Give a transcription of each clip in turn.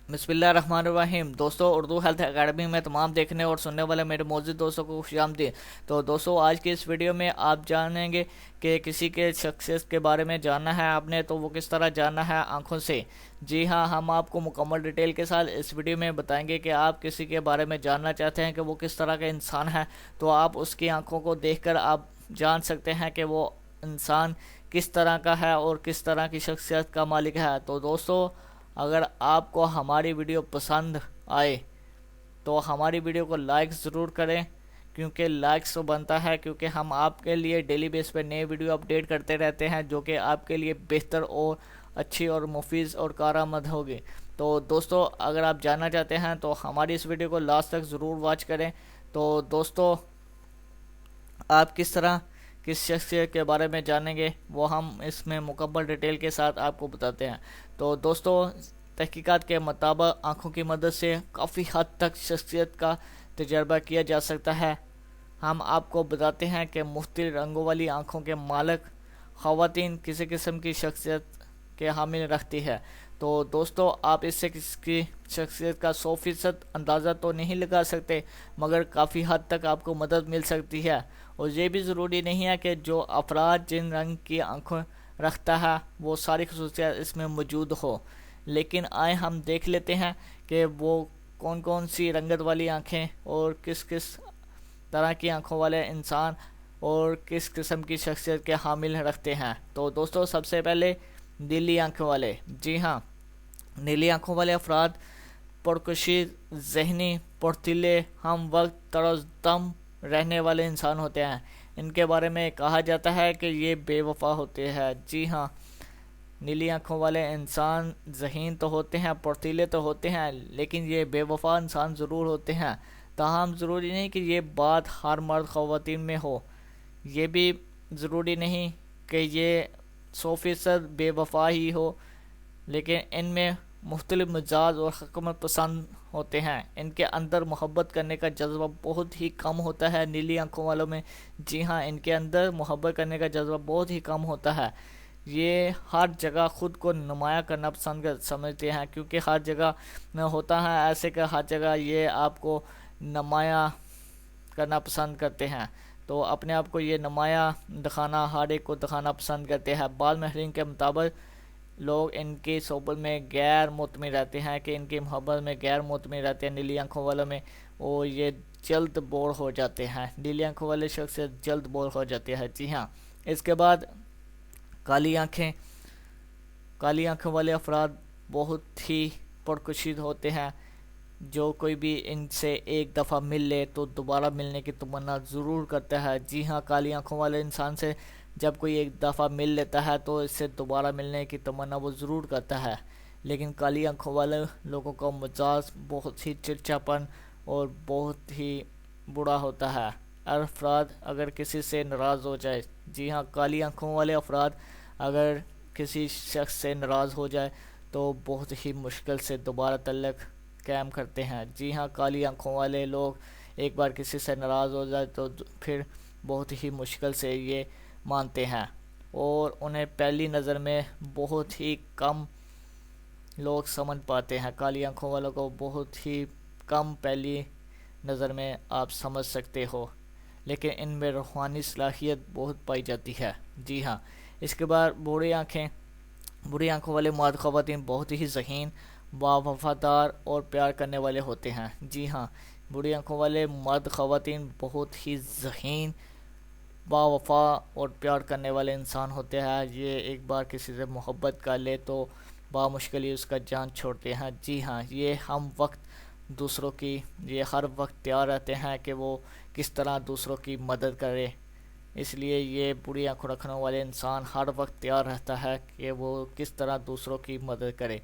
بسم اللہ الرحمن الرحیم دوستو، اردو ہیلتھ اکیڈمی میں تمام دیکھنے اور سننے والے میرے موجود دوستوں کو خوش آمدید۔ تو دوستو، آج کی اس ویڈیو میں آپ جانیں گے کہ کسی کے شخصیت کے بارے میں جاننا ہے آپ نے تو وہ کس طرح جاننا ہے؟ آنکھوں سے۔ جی ہاں، ہم آپ کو مکمل ڈیٹیل کے ساتھ اس ویڈیو میں بتائیں گے کہ آپ کسی کے بارے میں جاننا چاہتے ہیں کہ وہ کس طرح کا انسان ہے، تو آپ اس کی آنکھوں کو دیکھ کر آپ جان سکتے ہیں کہ وہ انسان کس طرح کا ہے اور کس طرح کی شخصیت کا مالک ہے۔ تو دوستو، اگر آپ کو ہماری ویڈیو پسند آئے تو ہماری ویڈیو کو لائک ضرور کریں، کیونکہ لائکس تو بنتا ہے، کیونکہ ہم آپ کے لیے ڈیلی بیس پہ نئے ویڈیو اپڈیٹ کرتے رہتے ہیں جو کہ آپ کے لیے بہتر اور اچھی اور مفید اور کارآمد ہوگی۔ تو دوستو، اگر آپ جاننا چاہتے ہیں تو ہماری اس ویڈیو کو لاسٹ تک ضرور واچ کریں۔ تو دوستو، آپ کس طرح کس شخصیت کے بارے میں جانیں گے وہ ہم اس میں مکمل ڈیٹیل کے ساتھ آپ کو بتاتے ہیں۔ تو دوستو، تحقیقات کے مطابق آنکھوں کی مدد سے کافی حد تک شخصیت کا تجربہ کیا جا سکتا ہے۔ ہم آپ کو بتاتے ہیں کہ مختلف رنگوں والی آنکھوں کے مالک خواتین کسی قسم کی شخصیت کے حامل رکھتی ہے۔ تو دوستو، آپ اس سے کسی کی شخصیت کا 100% اندازہ تو نہیں لگا سکتے، مگر کافی حد تک آپ کو مدد مل سکتی ہے۔ اور یہ بھی ضروری نہیں ہے کہ جو افراد جن رنگ کی آنکھوں رکھتا ہے وہ ساری خصوصیات اس میں موجود ہو، لیکن آئے ہم دیکھ لیتے ہیں کہ وہ کون کون سی رنگت والی آنکھیں اور کس کس طرح کی آنکھوں والے انسان اور کس قسم کی شخصیت کے حامل رکھتے ہیں۔ تو دوستو، سب سے پہلے نیلی آنکھوں والے۔ جی ہاں، نیلی آنکھوں والے افراد پرکشید، ذہنی، پرتیلے، ہم وقت طرز دم رہنے والے انسان ہوتے ہیں۔ ان کے بارے میں کہا جاتا ہے کہ یہ بے وفا ہوتے ہیں۔ جی ہاں، نیلی آنکھوں والے انسان ذہین تو ہوتے ہیں، پرتیلے تو ہوتے ہیں، لیکن یہ بے وفا انسان ضرور ہوتے ہیں۔ تاہم ضروری نہیں کہ یہ بات ہر مرد خواتین میں ہو، یہ بھی ضروری نہیں کہ یہ 100% بے وفا ہی ہو، لیکن ان میں مختلف مزاج اور حکمت پسند ہوتے ہیں۔ ان کے اندر محبت کرنے کا جذبہ بہت ہی کم ہوتا ہے، نیلی آنکھوں والوں میں۔ جی ہاں، ان کے اندر محبت کرنے کا جذبہ بہت ہی کم ہوتا ہے۔ یہ ہر جگہ خود کو نمایاں کرنا پسند سمجھتے ہیں، کیونکہ ہر جگہ ہوتا ہے ایسے کہ ہر جگہ یہ آپ کو نمایاں کرنا پسند کرتے ہیں۔ تو اپنے آپ کو یہ نمایاں دکھانا، ہر ایک کو دکھانا پسند کرتے ہیں۔ بعض ماہرین کے مطابق لوگ ان کی صحبت میں غیر مطمئن رہتے ہیں، کہ ان کی محبت میں غیر مطمئن رہتے ہیں نیلی آنکھوں والوں میں، اور یہ جلد بور ہو جاتے ہیں۔ نیلی آنکھوں والے شخص جلد بور ہو جاتے ہیں۔ جی ہاں، اس کے بعد کالی آنکھیں۔ کالی آنکھوں والے افراد بہت ہی پرکشید ہوتے ہیں۔ جو کوئی بھی ان سے ایک دفعہ مل لے تو دوبارہ ملنے کی تمنا ضرور کرتا ہے۔ جی ہاں، کالی آنکھوں والے انسان سے جب کوئی ایک دفعہ مل لیتا ہے تو اس سے دوبارہ ملنے کی تمنا وہ ضرور کرتا ہے، لیکن کالی آنکھوں والے لوگوں کا مزاج بہت ہی چڑچاپن اور بہت ہی برا ہوتا ہے۔ افراد اگر کسی سے ناراض ہو جائے، جی ہاں، کالی آنکھوں والے افراد اگر کسی شخص سے ناراض ہو جائے تو بہت ہی مشکل سے دوبارہ تعلق قائم کرتے ہیں۔ جی ہاں، کالی آنکھوں والے لوگ ایک بار کسی سے ناراض ہو جائے تو پھر بہت ہی مشکل سے یہ مانتے ہیں، اور انہیں پہلی نظر میں بہت ہی کم لوگ سمجھ پاتے ہیں۔ کالی آنکھوں والوں کو بہت ہی کم پہلی نظر میں آپ سمجھ سکتے ہو، لیکن ان میں روحانی صلاحیت بہت پائی جاتی ہے۔ جی ہاں، اس کے بعد بوڑھی آنکھیں۔ بوڑھی آنکھوں والے مرد خواتین بہت ہی ذہین، وفادار اور پیار کرنے والے ہوتے ہیں۔ جی ہاں، بوڑھی آنکھوں والے مرد خواتین بہت ہی ذہین، وفا اور پیار کرنے والے انسان ہوتے ہیں۔ یہ ایک بار کسی سے محبت کر لے تو بامشکل ہی اس کا جان چھوڑتے ہیں۔ جی ہاں، یہ ہم وقت دوسروں کی، یہ ہر وقت تیار رہتے ہیں کہ وہ کس طرح دوسروں کی مدد کرے، اس لیے یہ بری آنکھوں رکھنے والے انسان ہر وقت تیار رہتا ہے کہ وہ کس طرح دوسروں کی مدد کرے۔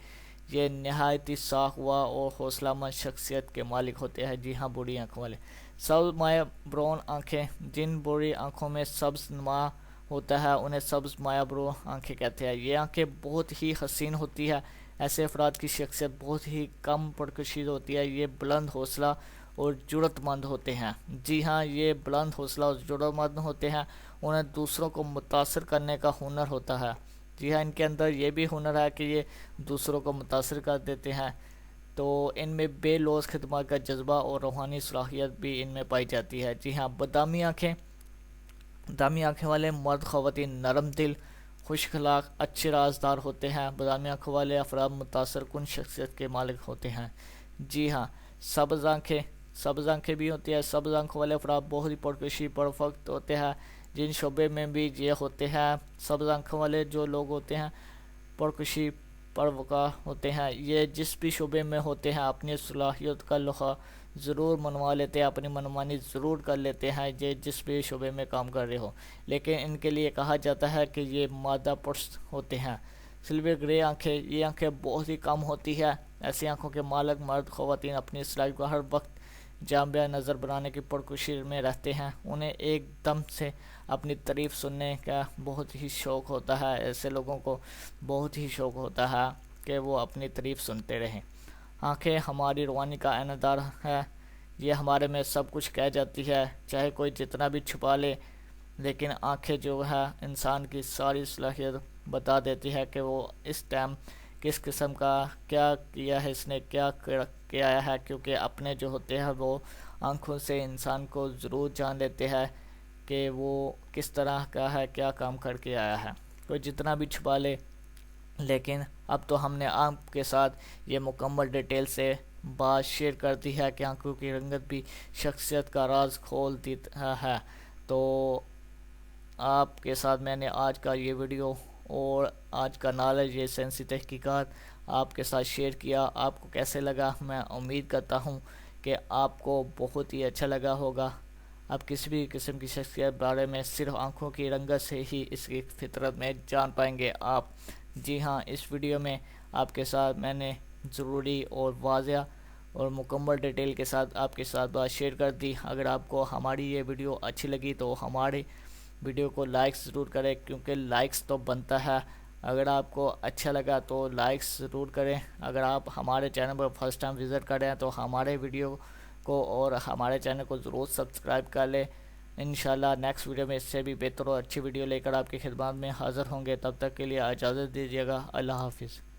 یہ نہایت ہی صاف ہوا اور حوصلہ مند شخصیت کے مالک ہوتے ہیں۔ جی ہاں، بری آنکھوں والے۔ سبز مائع برون آنکھیں۔ جن بری آنکھوں میں سبز نما ہوتا ہے انہیں سبز مائع برون آنکھیں کہتے ہیں۔ یہ آنکھیں بہت ہی حسین ہوتی ہے۔ ایسے افراد کی شخصیت بہت ہی کم پرکشید ہوتی ہے۔ یہ بلند حوصلہ اور جرأت مند ہوتے ہیں۔ جی ہاں، یہ بلند حوصلہ اور جرأت مند ہوتے ہیں۔ انہیں دوسروں کو متاثر کرنے کا ہنر ہوتا ہے۔ جی ہاں، ان کے اندر یہ بھی ہنر ہے کہ یہ دوسروں کو متاثر کر دیتے ہیں۔ تو ان میں بے لوز خدمات کا جذبہ اور روحانی صلاحیت بھی ان میں پائی جاتی ہے۔ جی ہاں، بادامی آنکھیں والے مرد خواتین نرم دل، خوش اخلاق، اچھے رازدار ہوتے ہیں۔ بادامی آنکھوں والے افراد متاثر کن شخصیت کے مالک ہوتے ہیں۔ جی ہاں، سبز آنکھیں بھی ہوتی ہیں۔ سبز آنکھوں والے افراد بہت ہی پرکشی پرفقت ہوتے ہیں، جن شعبے میں بھی یہ ہوتے ہیں۔ سبز آنکھوں والے جو لوگ ہوتے ہیں پرکشی پروقع ہوتے ہیں، یہ جس بھی شعبے میں ہوتے ہیں اپنی صلاحیت کا لوہا ضرور منوا لیتے ہیں، اپنی منمانی ضرور کر لیتے ہیں، یہ جس بھی شعبے میں کام کر رہے ہو، لیکن ان کے لیے کہا جاتا ہے کہ یہ مادہ پرست ہوتے ہیں۔ سلور گرے آنکھیں، یہ آنکھیں بہت ہی کم ہوتی ہے۔ ایسی آنکھوں کے مالک مرد خواتین اپنی صلاحیت کو ہر وقت جامع نظر بنانے کی پرکشی میں رہتے ہیں۔ انہیں ایک دم سے اپنی تعریف سننے کا بہت ہی شوق ہوتا ہے۔ ایسے لوگوں کو بہت ہی شوق ہوتا ہے کہ وہ اپنی تعریف سنتے رہیں۔ آنکھیں ہماری روانی کا آئینہ دار ہے، یہ ہمارے میں سب کچھ کہہ جاتی ہے، چاہے کوئی جتنا بھی چھپا لے، لیکن آنکھیں جو ہے انسان کی ساری صلاحیت بتا دیتی ہے کہ وہ اس ٹائم کس قسم کا کیا کیا ہے، اس نے کیا کیا ہے، کیونکہ اپنے جو ہوتے ہیں وہ آنکھوں سے انسان کو ضرور جان لیتے ہیں کہ وہ کس طرح کا ہے، کیا کام کر کے آیا ہے، کوئی جتنا بھی چھپا لے۔ لیکن اب تو ہم نے آپ کے ساتھ یہ مکمل ڈیٹیل سے بات شیئر کر دی ہے کہ آنکھوں کی رنگت بھی شخصیت کا راز کھول دیتا ہے۔ تو آپ کے ساتھ میں نے آج کا یہ ویڈیو اور آج کا نالج، یہ سائنسی تحقیقات آپ کے ساتھ شیئر کیا۔ آپ کو کیسے لگا؟ میں امید کرتا ہوں کہ آپ کو بہت ہی اچھا لگا ہوگا۔ اب کسی بھی قسم کی شخصیت بارے میں صرف آنکھوں کی رنگت سے ہی اس کی فطرت میں جان پائیں گے آپ۔ جی ہاں، اس ویڈیو میں آپ کے ساتھ میں نے ضروری اور واضح اور مکمل ڈیٹیل کے ساتھ آپ کے ساتھ بات شیئر کر دی۔ اگر آپ کو ہماری یہ ویڈیو اچھی لگی تو ہماری ویڈیو کو لائک ضرور کریں، کیونکہ لائکس تو بنتا ہے۔ اگر آپ کو اچھا لگا تو لائکس ضرور کریں۔ اگر آپ ہمارے چینل پر فرسٹ ٹائم وزٹ کریں تو ہمارے ویڈیو کو اور ہمارے چینل کو ضرور سبسکرائب کر لیں۔ انشاءاللہ نیکسٹ ویڈیو میں اس سے بھی بہتر اور اچھی ویڈیو لے کر آپ کی خدمات میں حاضر ہوں گے۔ تب تک کے لیے اجازت دیجیے گا۔ اللہ حافظ۔